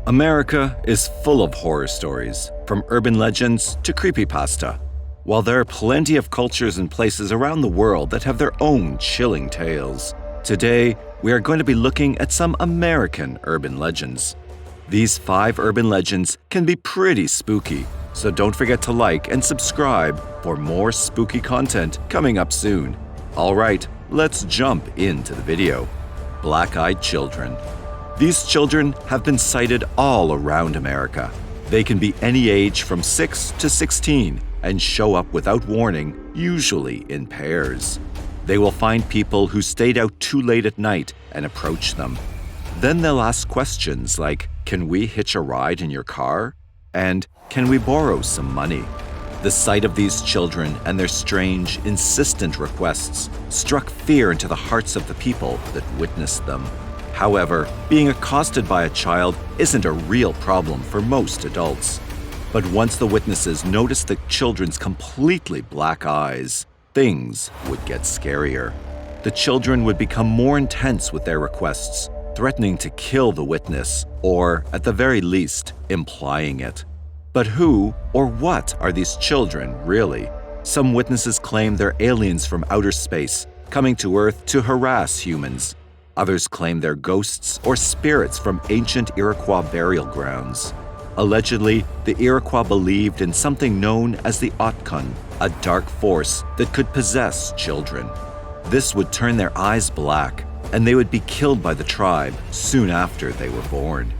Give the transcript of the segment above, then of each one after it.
America is full of horror stories, from urban legends to creepypasta. While there are plenty of cultures and places around the world that have their own chilling tales, today we are going to be looking at some American urban legends. These 5 urban legends can be pretty spooky, so don't forget to like and subscribe for more spooky content coming up soon. Alright, let's jump into the video. Black-eyed children. These children have been sighted all around America. They can be any age from 6 to 16 and show up without warning, usually in pairs. They will find people who stayed out too late at night and approach them. Then they'll ask questions like, "Can we hitch a ride in your car?" and "Can we borrow some money?" The sight of these children and their strange, insistent requests struck fear into the hearts of the people that witnessed them. However, being accosted by a child isn't a real problem for most adults. But once the witnesses noticed the children's completely black eyes, things would get scarier. The children would become more intense with their requests, threatening to kill the witness, or, at the very least, implying it. But who or what are these children, really? Some witnesses claim they're aliens from outer space, coming to Earth to harass humans. Others claim they're ghosts or spirits from ancient Iroquois burial grounds. Allegedly, the Iroquois believed in something known as the Otkun, a dark force that could possess children. This would turn their eyes black, and they would be killed by the tribe soon after they were born.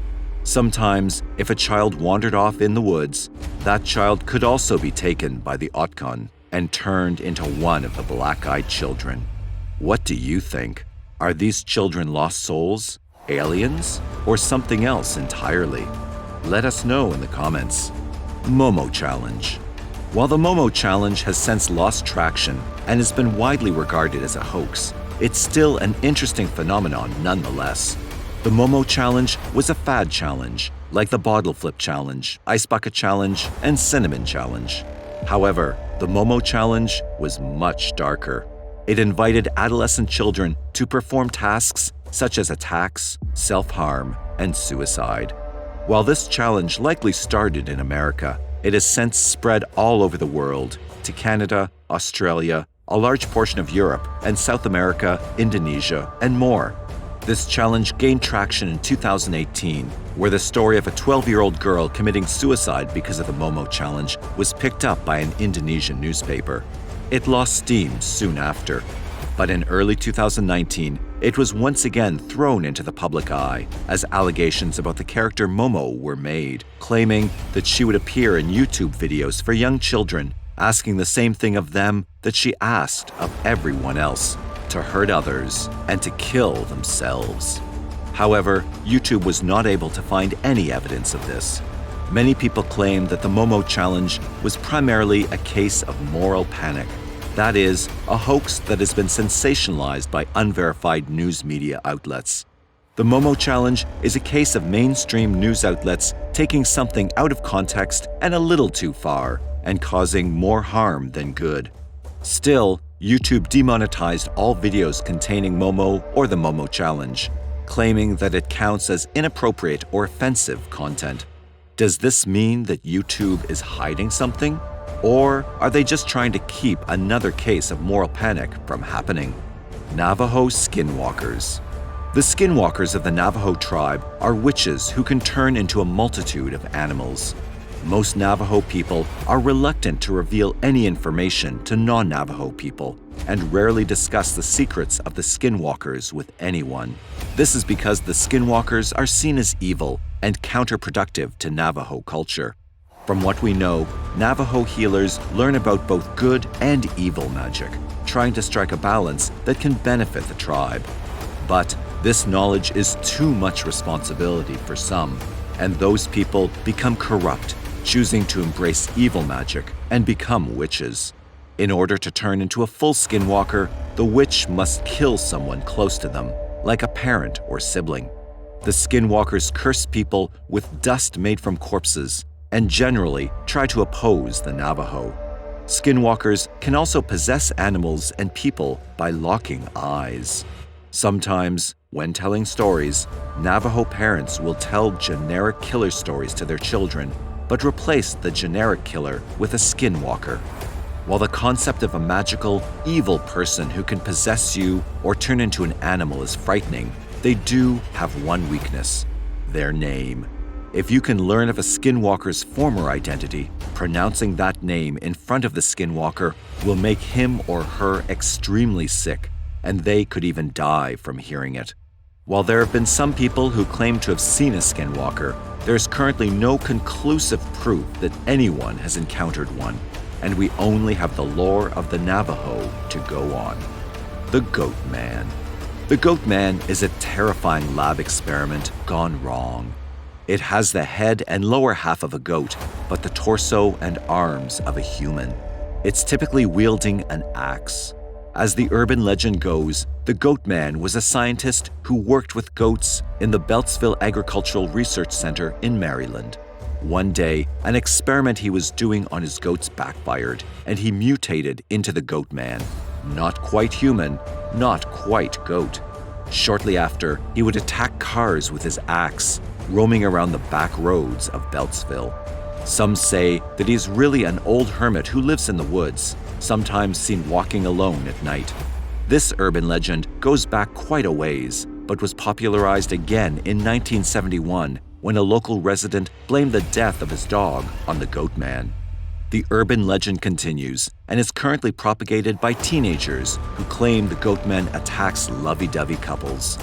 Sometimes, if a child wandered off in the woods, that child could also be taken by the Otkun and turned into one of the black-eyed children. What do you think? Are these children lost souls, aliens, or something else entirely? Let us know in the comments. Momo Challenge. While the Momo Challenge has since lost traction and has been widely regarded as a hoax, it's still an interesting phenomenon nonetheless. The Momo Challenge was a fad challenge, like the Bottle Flip Challenge, Ice Bucket Challenge, and Cinnamon Challenge. However, the Momo Challenge was much darker. It invited adolescent children to perform tasks such as attacks, self-harm, and suicide. While this challenge likely started in America, it has since spread all over the world to Canada, Australia, a large portion of Europe, and South America, Indonesia, and more. This challenge gained traction in 2018, where the story of a 12-year-old girl committing suicide because of the Momo Challenge was picked up by an Indonesian newspaper. It lost steam soon after, but in early 2019, it was once again thrown into the public eye as allegations about the character Momo were made, claiming that she would appear in YouTube videos for young children, asking the same thing of them that she asked of everyone else, to hurt others and to kill themselves. However, YouTube was not able to find any evidence of this. Many people claim that the Momo Challenge was primarily a case of moral panic. That is, a hoax that has been sensationalized by unverified news media outlets. The Momo Challenge is a case of mainstream news outlets taking something out of context and a little too far, and causing more harm than good. Still, YouTube demonetized all videos containing Momo or the Momo Challenge, claiming that it counts as inappropriate or offensive content. Does this mean that YouTube is hiding something? Or are they just trying to keep another case of moral panic from happening? Navajo Skinwalkers. The Skinwalkers of the Navajo tribe are witches who can turn into a multitude of animals. Most Navajo people are reluctant to reveal any information to non-Navajo people and rarely discuss the secrets of the Skinwalkers with anyone. This is because the Skinwalkers are seen as evil and counterproductive to Navajo culture. From what we know, Navajo healers learn about both good and evil magic, trying to strike a balance that can benefit the tribe. But this knowledge is too much responsibility for some, and those people become corrupt, choosing to embrace evil magic and become witches. In order to turn into a full Skinwalker, the witch must kill someone close to them, like a parent or sibling. The Skinwalkers curse people with dust made from corpses and generally try to oppose the Navajo. Skinwalkers can also possess animals and people by locking eyes. Sometimes, when telling stories, Navajo parents will tell generic killer stories to their children, but replace the generic killer with a skinwalker. While the concept of a magical, evil person who can possess you or turn into an animal is frightening, they do have one weakness: their name. If you can learn of a skinwalker's former identity, pronouncing that name in front of the skinwalker will make him or her extremely sick, and they could even die from hearing it. While there have been some people who claim to have seen a skinwalker, there is currently no conclusive proof that anyone has encountered one, and we only have the lore of the Navajo to go on. The Goat Man. The Goat Man is a terrifying lab experiment gone wrong. It has the head and lower half of a goat, but the torso and arms of a human. It's typically wielding an axe. As the urban legend goes, the Goat Man was a scientist who worked with goats in the Beltsville Agricultural Research Center in Maryland. One day, an experiment he was doing on his goats backfired, and he mutated into the Goat Man. Not quite human, not quite goat. Shortly after, he would attack cars with his axe, roaming around the back roads of Beltsville. Some say that he's really an old hermit who lives in the woods, sometimes seen walking alone at night. This urban legend goes back quite a ways, but was popularized again in 1971 when a local resident blamed the death of his dog on the Goat Man. The urban legend continues and is currently propagated by teenagers who claim the Goat Man attacks lovey-dovey couples.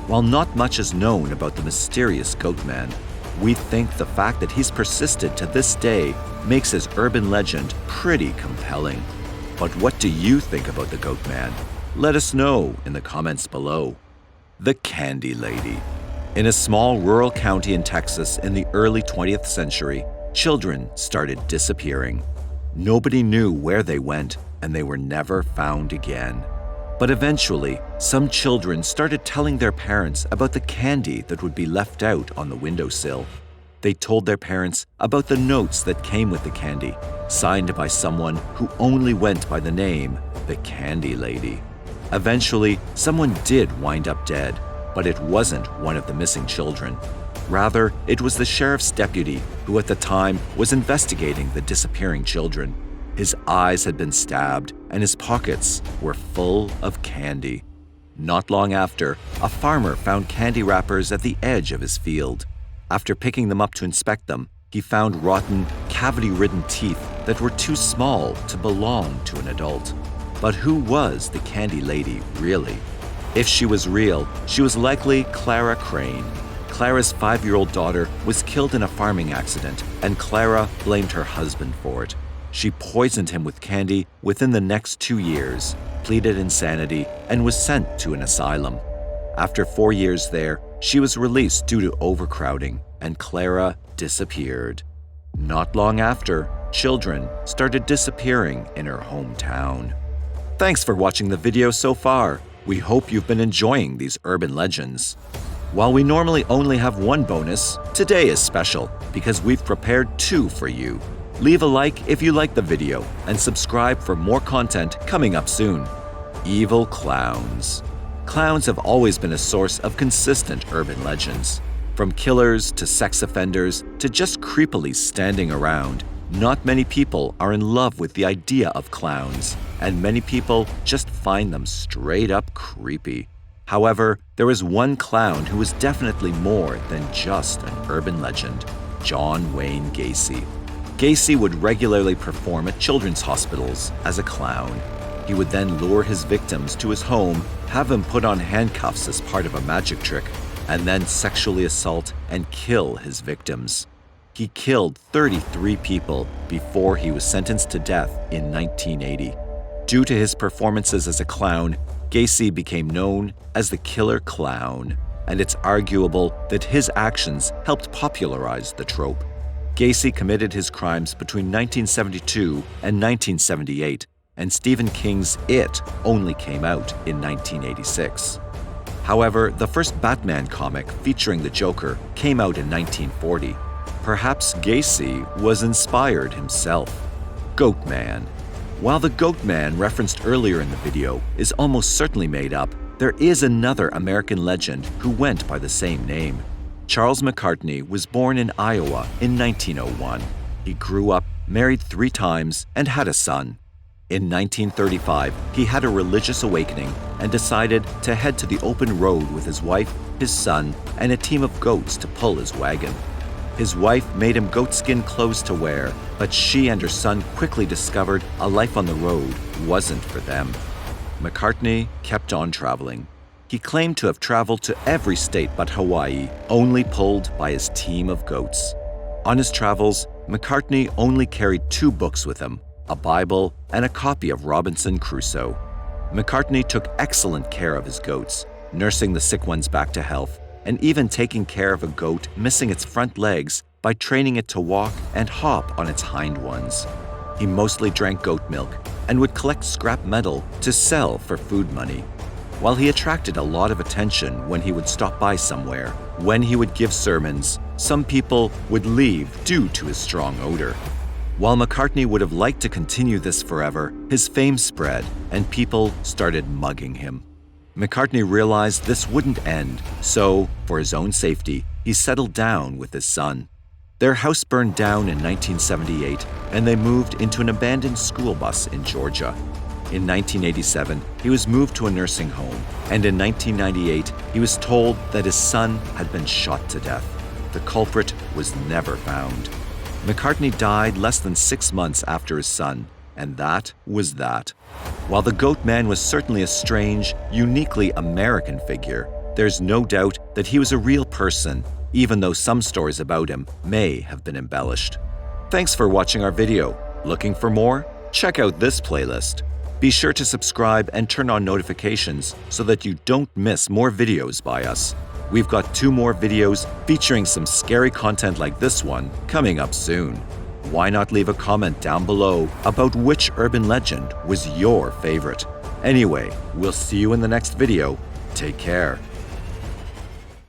While not much is known about the mysterious Goat Man, we think the fact that he's persisted to this day makes his urban legend pretty compelling. But what do you think about the Goat Man? Let us know in the comments below. The Candy Lady. In a small rural county in Texas in the early 20th century, children started disappearing. Nobody knew where they went, and they were never found again. But eventually, some children started telling their parents about the candy that would be left out on the windowsill. They told their parents about the notes that came with the candy, signed by someone who only went by the name the Candy Lady. Eventually, someone did wind up dead, but it wasn't one of the missing children. Rather, it was the sheriff's deputy who at the time was investigating the disappearing children. His eyes had been stabbed, and his pockets were full of candy. Not long after, a farmer found candy wrappers at the edge of his field. After picking them up to inspect them, he found rotten, cavity-ridden teeth that were too small to belong to an adult. But who was the Candy Lady, really? If she was real, she was likely Clara Crane. Clara's 5-year-old daughter was killed in a farming accident, and Clara blamed her husband for it. She poisoned him with candy within the next 2 years, pleaded insanity, and was sent to an asylum. After 4 years there, she was released due to overcrowding, and Clara disappeared. Not long after, children started disappearing in her hometown. Thanks for watching the video so far. We hope you've been enjoying these urban legends. While we normally only have one bonus, today is special because we've prepared 2 for you. Leave a like if you like the video and subscribe for more content coming up soon. Evil clowns. Clowns have always been a source of consistent urban legends. From killers to sex offenders to just creepily standing around, not many people are in love with the idea of clowns, and many people just find them straight up creepy. However, there is one clown who is definitely more than just an urban legend: John Wayne Gacy. Gacy would regularly perform at children's hospitals as a clown. He would then lure his victims to his home, have them put on handcuffs as part of a magic trick, and then sexually assault and kill his victims. He killed 33 people before he was sentenced to death in 1980. Due to his performances as a clown, Gacy became known as the Killer Clown, and it's arguable that his actions helped popularize the trope. Gacy committed his crimes between 1972 and 1978, and Stephen King's It only came out in 1986. However, the first Batman comic featuring the Joker came out in 1940. Perhaps Gacy was inspired himself. Goat Man. While the Goat Man referenced earlier in the video is almost certainly made up, There is another American legend who went by the same name. Charles McCartney was born in Iowa in 1901. He grew up, married 3 times, and had a son. In 1935, he had a religious awakening and decided to head to the open road with his wife, his son, and a team of goats to pull his wagon. His wife made him goatskin clothes to wear, but she and her son quickly discovered a life on the road wasn't for them. McCartney kept on traveling. He claimed to have traveled to every state but Hawaii, only pulled by his team of goats. On his travels, McCartney only carried 2 books with him, a Bible and a copy of Robinson Crusoe. McCartney took excellent care of his goats, nursing the sick ones back to health, and even taking care of a goat missing its front legs by training it to walk and hop on its hind ones. He mostly drank goat milk and would collect scrap metal to sell for food money. While he attracted a lot of attention when he would stop by somewhere, when he would give sermons, some people would leave due to his strong odor. While McCartney would have liked to continue this forever, his fame spread and people started mugging him. McCartney realized this wouldn't end, so, for his own safety, he settled down with his son. Their house burned down in 1978, and they moved into an abandoned school bus in Georgia. In 1987, he was moved to a nursing home, and in 1998, he was told that his son had been shot to death. The culprit was never found. McCartney died less than 6 months after his son, and that was that. While the Goat Man was certainly a strange, uniquely American figure, there's no doubt that he was a real person, even though some stories about him may have been embellished. Thanks for watching our video. Looking for more? Check out this playlist. Be sure to subscribe and turn on notifications so that you don't miss more videos by us. We've got 2 more videos featuring some scary content like this one coming up soon. Why not leave a comment down below about which urban legend was your favorite? Anyway, we'll see you in the next video. Take care.